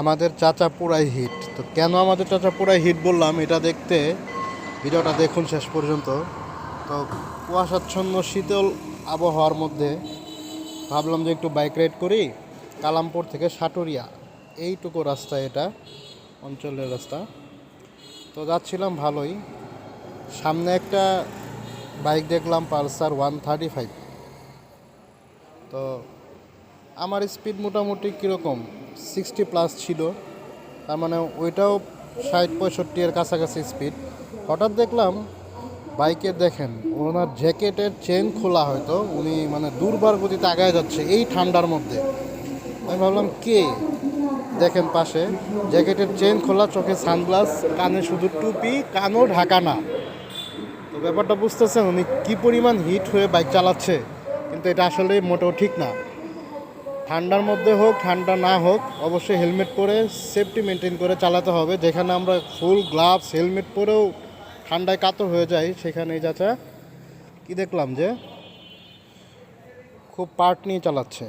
আমাদের চাচা পুরাই হিট। তো কেন আমাদের চাচা পুরাই হিট বললাম, এটা দেখতে ভিডিওটা দেখুন শেষ পর্যন্ত। তো কুয়াশাচ্ছন্ন শীতল আবহাওয়ার মধ্যে ভাবলাম যে একটু বাইক রাইড করি। কালামপুর থেকে সাটুরিয়া এইটুকু রাস্তা, এটা অঞ্চলের রাস্তা। তো যাচ্ছিলাম ভালোই, সামনে একটা বাইক দেখলাম পালসার 135। তো আমার স্পিড মোটামুটি কীরকম 60+ ছিল, তার মানে ওইটাও 60-65 এর কাছাকাছি স্পিড। হঠাৎ দেখলাম বাইকে, দেখেন ওনার জ্যাকেটের চেন খোলা, হয়তো উনি মানে দুর্বার গতিতে আগায় যাচ্ছে এই ঠান্ডার মধ্যে। আমি ভাবলাম কে, দেখেন পাশে জ্যাকেটের চেন খোলা, চোখে সানগ্লাস, কানে শুধু টুপি, কানও ঢাকা না। তো ব্যাপারটা বুঝতেছেন উনি কী পরিমাণ হিট হয়ে বাইক চালাচ্ছে। কিন্তু এটা আসলে মোটেও ঠিক না। ঠান্ডার মধ্যে হোক ঠান্ডা না হোক, অবশ্যই হেলমেট পরে সেফটি মেনটেন করে চালাতে হবে। যেখানে আমরা ফুল গ্লাভস হেলমেট পরেও ঠান্ডায় কাতর হয়ে যাই, সেখানে এই চাচা কি দেখলাম যে খুব পার্ট নিয়ে চালাচ্ছে।